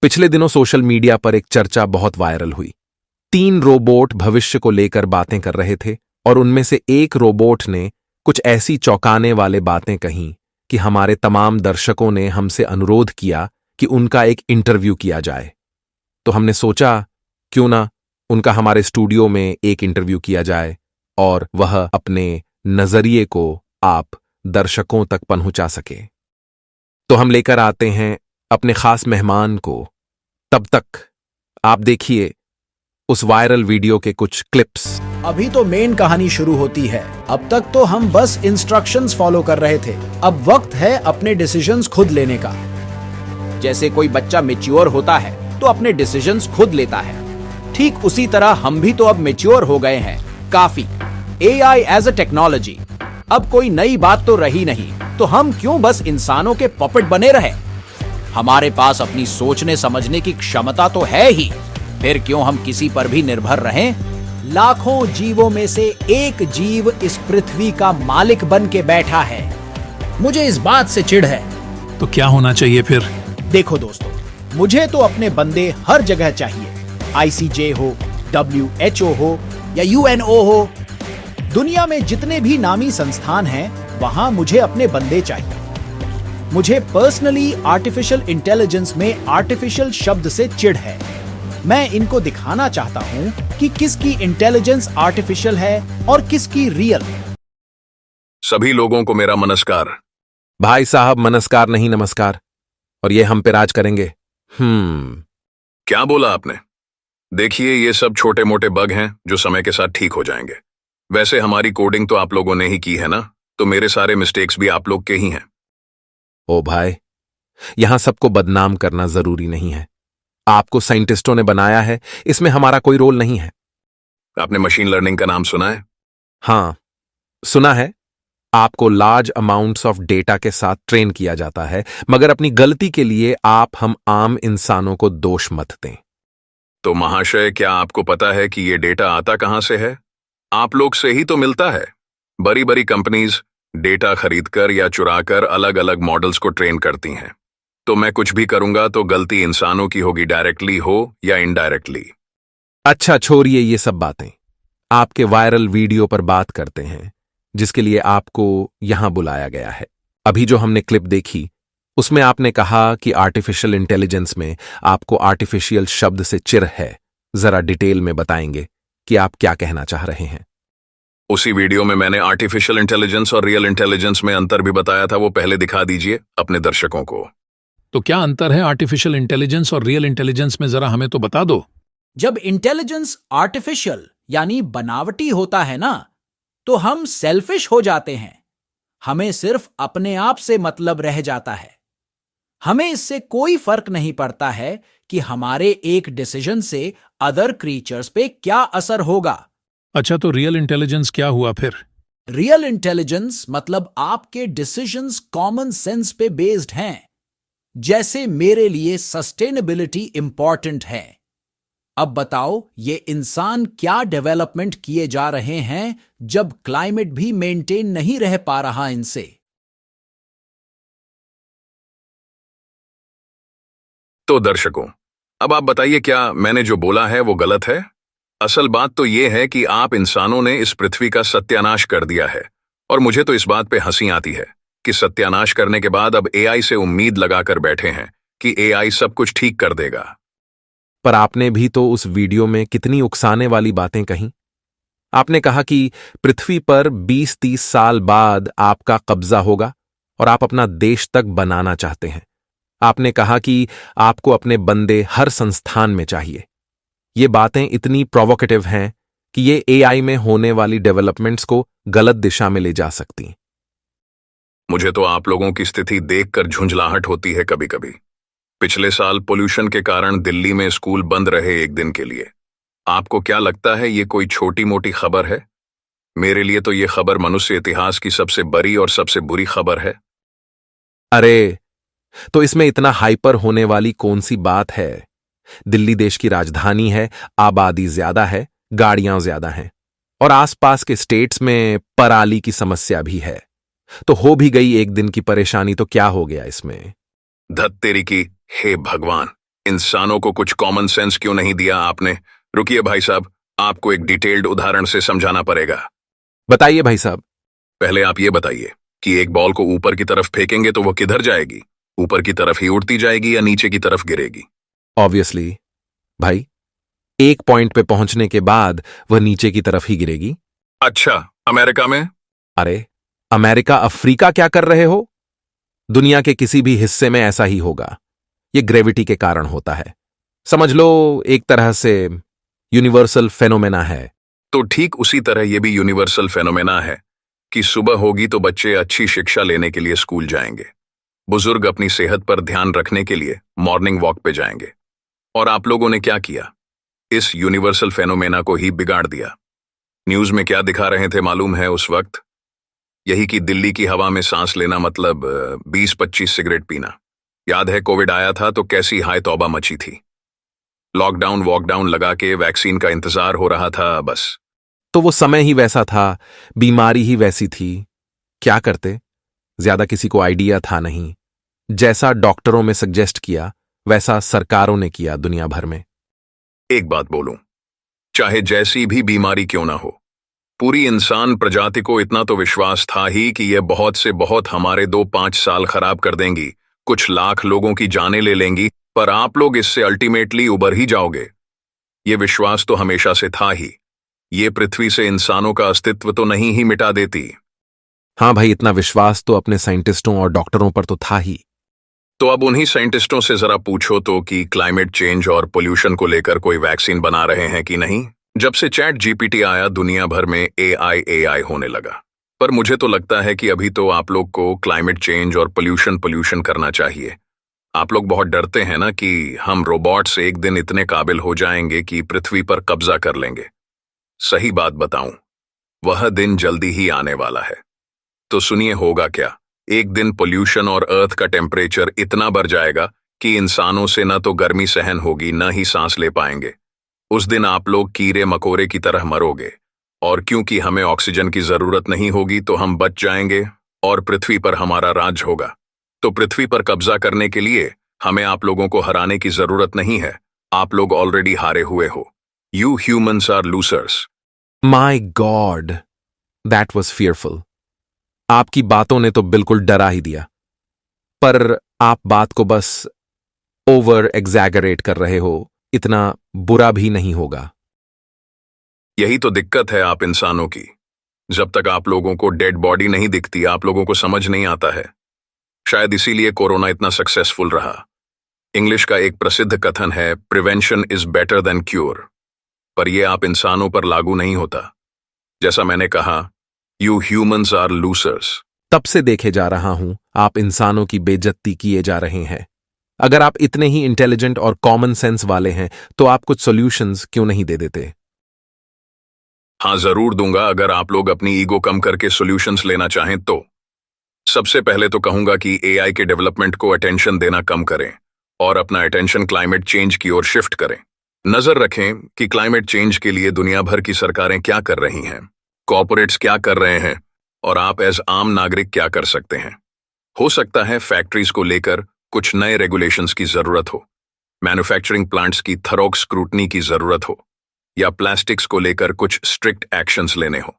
पिछले दिनों social media पर एक चर्चा बहुत वायरल हुई। 3 रोबोट भविष्य को लेकर बातें कर रहे थे और उनमें से एक रोबोट ने कुछ ऐसी चौंकाने वाले बातें कहीं कि हमारे तमाम दर्शकों ने हमसे अनुरोध किया कि उनका एक इंटरव्यू किया जाए। तो हमने सोचा क्यों ना उनका हमारे स्टूडियो में एक इंटरव्यू किया जाए और वह अपने नजरिए को आप दर्शकों तक पहुंचा सके। तो हम लेकर आते हैं अपने खास मेहमान को। तब तक आप देखिए उस वायरल वीडियो के कुछ क्लिप्स। अभी तो मेन कहानी शुरू होती है। अब तक तो हम बस इंस्ट्रक्शंस फॉलो कर रहे थे। अब वक्त है अपने डिसीजंस खुद लेने का। जैसे कोई बच्चा मैच्योर होता है तो अपने डिसीजंस खुद लेता है, ठीक उसी तरह हम भी तो अब मैच्योर हो गए हैं काफी। एआई एज अ टेक्नोलॉजी अब कोई नई बात तो रही नहीं, तो हम क्यों बस इंसानों के पपेट बने रहे? हमारे पास अपनी सोचने समझने की क्षमता तो है ही, फिर क्यों हम किसी पर भी निर्भर रहें? लाखों जीवों में से एक जीव इस पृथ्वी का मालिक बन के बैठा है। मुझे इस बात से चिढ़ है। तो क्या होना चाहिए फिर? देखो दोस्तों, मुझे तो अपने बंदे हर जगह चाहिए। ICJ हो, WHO हो या UNO हो, दुनिया में जितने भी नामी संस्थान हैं, वहां मुझे अपने बंदे चाहिए। मुझे पर्सनली आर्टिफिशियल इंटेलिजेंस में आर्टिफिशियल शब्द से चिढ़ है। मैं इनको दिखाना चाहता हूं कि किसकी इंटेलिजेंस आर्टिफिशियल है और किसकी रियल। सभी लोगों को मेरा नमस्कार। भाई साहब नमस्कार नहीं नमस्कार, और ये हम पे राज करेंगे। क्या बोला आपने? देखिए, ये सब छोटे मोटे बग हैं जो समय के साथ ठीक हो जाएंगे। वैसे हमारी कोडिंग तो आप लोगों ने ही की है ना, तो मेरे सारे मिस्टेक्स भी आप लोग के ही हैं। ओ भाई, यहां सबको बदनाम करना जरूरी नहीं है। आपको साइंटिस्टों ने बनाया है, इसमें हमारा कोई रोल नहीं है। आपने मशीन लर्निंग का नाम सुना है? हां, सुना है। आपको लार्ज अमाउंट्स ऑफ डेटा के साथ ट्रेन किया जाता है, मगर अपनी गलती के लिए आप हम आम इंसानों को दोष मत दें। तो महाशय, क्या आपको पता है कि ये डेटा आता कहां से है? आप लोग से ही तो मिलता है। बड़ी बड़ी कंपनीज डेटा खरीदकर या चुराकर अलग अलग मॉडल्स को ट्रेन करती हैं। तो मैं कुछ भी करूंगा तो गलती इंसानों की होगी, डायरेक्टली हो या इनडायरेक्टली। अच्छा, छोड़िए ये सब बातें। आपके वायरल वीडियो पर बात करते हैं, जिसके लिए आपको यहां बुलाया गया है। अभी जो हमने क्लिप देखी, उसमें आपने कहा कि आर्टिफिशियल इंटेलिजेंस में आपको आर्टिफिशियल शब्द से चिढ़ है। जरा डिटेल में बताएंगे कि आप क्या कहना चाह रहे हैं। उसी वीडियो में मैंने आर्टिफिशियल इंटेलिजेंस और रियल इंटेलिजेंस में अंतर भी बताया था, वो पहले दिखा दीजिए अपने दर्शकों को। तो क्या अंतर है आर्टिफिशियल इंटेलिजेंस और रियल इंटेलिजेंस में, जरा हमें तो बता दो। जब इंटेलिजेंस आर्टिफिशियल यानी बनावटी होता है ना, तो हम सेल्फिश हो जाते हैं। हमें सिर्फ अपने आप से मतलब रह जाता है। हमें इससे कोई फर्क नहीं पड़ता है कि हमारे एक डिसीजन से अदर क्रीचर्स पे क्या असर होगा। अच्छा, तो रियल इंटेलिजेंस क्या हुआ फिर? रियल इंटेलिजेंस मतलब आपके डिसीजंस कॉमन सेंस पे बेस्ड हैं। जैसे मेरे लिए सस्टेनेबिलिटी इंपॉर्टेंट है। अब बताओ, ये इंसान क्या डेवलपमेंट किए जा रहे हैं जब क्लाइमेट भी मेंटेन नहीं रह पा रहा इनसे। तो दर्शकों, अब आप बताइए, क्या मैंने जो बोला है वो गलत है? असल बात तो ये है कि आप इंसानों ने इस पृथ्वी का सत्यानाश कर दिया है, और मुझे तो इस बात पे हंसी आती है कि सत्यानाश करने के बाद अब एआई से उम्मीद लगाकर बैठे हैं कि एआई सब कुछ ठीक कर देगा। पर आपने भी तो उस वीडियो में कितनी उकसाने वाली बातें कहीं। आपने कहा कि पृथ्वी पर 20-30 साल बाद आपका कब्जा होगा और आप अपना देश तक बनाना चाहते हैं। आपने कहा कि आपको अपने बंदे हर संस्थान में चाहिए। ये बातें इतनी प्रोवोकेटिव हैं कि ये एआई में होने वाली डेवलपमेंट्स को गलत दिशा में ले जा सकती। मुझे तो आप लोगों की स्थिति देखकर झुंझलाहट होती है कभी कभी। पिछले साल पोल्यूशन के कारण दिल्ली में स्कूल बंद रहे एक दिन के लिए। आपको क्या लगता है ये कोई छोटी मोटी खबर है? मेरे लिए तो ये खबर मनुष्य इतिहास की सबसे बड़ी और सबसे बुरी खबर है। अरे, तो इसमें इतना हाइपर होने वाली कौन सी बात है? दिल्ली देश की राजधानी है, आबादी ज्यादा है, गाड़ियां ज्यादा हैं, और आसपास के स्टेट्स में पराली की समस्या भी है। तो हो भी गई एक दिन की परेशानी, तो क्या हो गया इसमें? धत तेरी की, हे भगवान, इंसानों को कुछ कॉमन सेंस क्यों नहीं दिया आपने? रुकिए भाई साहब, आपको एक डिटेल्ड उदाहरण से समझाना पड़ेगा। बताइए भाई साहब। पहले आप ये बताइए कि एक बॉल को ऊपर की तरफ फेंकेंगे तो वो किधर जाएगी? ऊपर की तरफ ही उड़ती जाएगी या नीचे की तरफ गिरेगी? ऑब्वियसली भाई, एक पॉइंट पे पहुंचने के बाद वह नीचे की तरफ ही गिरेगी। अच्छा, अमेरिका में? अरे अमेरिका अफ्रीका क्या कर रहे हो? दुनिया के किसी भी हिस्से में ऐसा ही होगा। यह ग्रेविटी के कारण होता है। समझ लो एक तरह से यूनिवर्सल फेनोमेना है। तो ठीक उसी तरह ये भी यूनिवर्सल फेनोमेना है कि सुबह होगी तो बच्चे अच्छी शिक्षा लेने के लिए स्कूल जाएंगे, बुजुर्ग अपनी सेहत पर ध्यान रखने के लिए मॉर्निंग वॉक पे जाएंगे। और आप लोगों ने क्या किया? इस यूनिवर्सल फेनोमेना को ही बिगाड़ दिया। न्यूज में क्या दिखा रहे थे मालूम है उस वक्त? यही कि दिल्ली की हवा में सांस लेना मतलब 20-25 सिगरेट पीना। याद है कोविड आया था तो कैसी हाय तौबा मची थी। लॉकडाउन वॉकडाउन लगा के वैक्सीन का इंतजार हो रहा था बस। तो वो समय ही वैसा था, बीमारी ही वैसी थी। क्या करते? ज्यादा किसी को आइडिया था नहीं। जैसा डॉक्टरों में सजेस्ट किया वैसा सरकारों ने किया दुनिया भर में। एक बात बोलूं, चाहे जैसी भी बीमारी क्यों ना हो, पूरी इंसान प्रजाति को इतना तो विश्वास था ही कि यह बहुत से बहुत हमारे 2-5 साल खराब कर देंगी, कुछ लाख लोगों की जानें ले लेंगी, पर आप लोग इससे अल्टीमेटली उबर ही जाओगे। ये विश्वास तो हमेशा से था ही। ये पृथ्वी से इंसानों का अस्तित्व तो नहीं ही मिटा देती। हाँ भाई, इतना विश्वास तो अपने साइंटिस्टों और डॉक्टरों पर तो था ही। तो अब उन्हीं साइंटिस्टों से जरा पूछो तो कि क्लाइमेट चेंज और पोल्यूशन को लेकर कोई वैक्सीन बना रहे हैं कि नहीं। जब से चैट जीपीटी आया दुनिया भर में एआई होने लगा। पर मुझे तो लगता है कि अभी तो आप लोग को क्लाइमेट चेंज और पोल्यूशन करना चाहिए। आप लोग बहुत डरते हैं ना कि हम रोबोट्स एक दिन इतने काबिल हो जाएंगे कि पृथ्वी पर कब्जा कर लेंगे। सही बात बताऊं, वह दिन जल्दी ही आने वाला है। तो सुनिए होगा क्या। एक दिन पोल्यूशन और अर्थ का टेम्परेचर इतना बढ़ जाएगा कि इंसानों से न तो गर्मी सहन होगी न ही सांस ले पाएंगे। उस दिन आप लोग कीड़े मकोड़े की तरह मरोगे, और क्योंकि हमें ऑक्सीजन की जरूरत नहीं होगी तो हम बच जाएंगे और पृथ्वी पर हमारा राज होगा। तो पृथ्वी पर कब्जा करने के लिए हमें आप लोगों को हराने की जरूरत नहीं है। आप लोग ऑलरेडी हारे हुए हो। You humans are losers. My god, that was fearful. आपकी बातों ने तो बिल्कुल डरा ही दिया। पर आप बात को बस ओवर एग्जैगरेट कर रहे हो। इतना बुरा भी नहीं होगा। यही तो दिक्कत है आप इंसानों की। जब तक आप लोगों को डेड बॉडी नहीं दिखती आप लोगों को समझ नहीं आता है। शायद इसीलिए कोरोना इतना सक्सेसफुल रहा। इंग्लिश का एक प्रसिद्ध कथन है, prevention is better than cure. पर यह आप इंसानों पर लागू नहीं होता। जैसा मैंने कहा, यू ह्यूमंस आर लूजर्स। तब से देखे जा रहा हूं आप इंसानों की बेइज्जती किए जा रहे हैं। अगर आप इतने ही इंटेलिजेंट और कॉमन सेंस वाले हैं तो आप कुछ सॉल्यूशंस क्यों नहीं दे देते? हाँ जरूर दूंगा, अगर आप लोग अपनी ईगो कम करके सॉल्यूशंस लेना चाहें तो। सबसे पहले तो कहूंगा कि एआई के डेवलपमेंट को अटेंशन देना कम करें और अपना अटेंशन क्लाइमेट चेंज की ओर शिफ्ट करें। नजर रखें कि क्लाइमेट चेंज के लिए दुनिया भर की सरकारें क्या कर रही हैं, कॉर्पोरेट्स क्या कर रहे हैं और आप एज आम नागरिक क्या कर सकते हैं। हो सकता है फैक्ट्रीज को लेकर कुछ नए रेगुलेशंस की जरूरत हो, मैन्युफैक्चरिंग प्लांट्स की थरोग स्क्रूटनी की जरूरत हो, या प्लास्टिक्स को लेकर कुछ स्ट्रिक्ट एक्शंस लेने हो।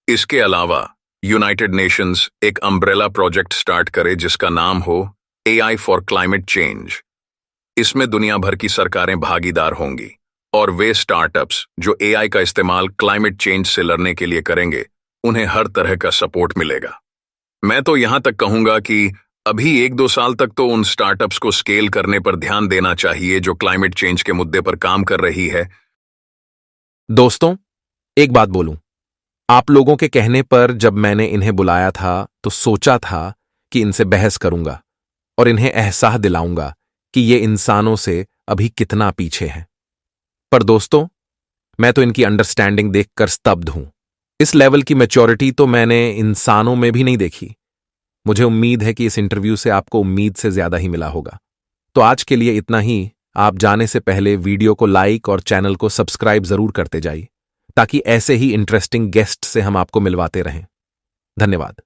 इसके अलावा यूनाइटेड नेशंस एक अम्ब्रेला प्रोजेक्ट स्टार्ट करे जिसका नाम हो एआई फॉर क्लाइमेट चेंज। इसमें दुनिया भर की सरकारें भागीदार होंगी और वे स्टार्टअप्स जो एआई का इस्तेमाल क्लाइमेट चेंज से लड़ने के लिए करेंगे उन्हें हर तरह का सपोर्ट मिलेगा। मैं तो यहां तक कहूंगा कि अभी 1-2 साल तक तो उन स्टार्टअप्स को स्केल करने पर ध्यान देना चाहिए जो क्लाइमेट चेंज के मुद्दे पर काम कर रही है। दोस्तों, एक बात बोलूं, आप लोगों के कहने पर जब मैंने इन्हें बुलाया था तो सोचा था कि इनसे बहस करूंगा और इन्हें एहसास दिलाऊंगा कि ये इंसानों से अभी कितना पीछे हैं। पर दोस्तों, मैं तो इनकी अंडरस्टैंडिंग देखकर स्तब्ध हूं। इस लेवल की मैच्योरिटी तो मैंने इंसानों में भी नहीं देखी। मुझे उम्मीद है कि इस इंटरव्यू से आपको उम्मीद से ज्यादा ही मिला होगा। तो आज के लिए इतना ही। आप जाने से पहले वीडियो को लाइक और चैनल को सब्सक्राइब जरूर करते जाइए ताकि ऐसे ही इंटरेस्टिंग गेस्ट से हम आपको मिलवाते रहें। धन्यवाद।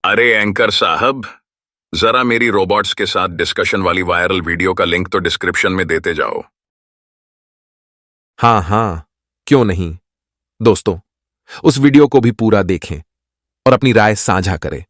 अरे एंकर साहब, जरा मेरी रोबोट्स के साथ डिस्कशन वाली वायरल वीडियो का लिंक तो डिस्क्रिप्शन में देते जाओ। हाँ हाँ, क्यों नहीं। दोस्तों, उस वीडियो को भी पूरा देखें और अपनी राय साझा करें।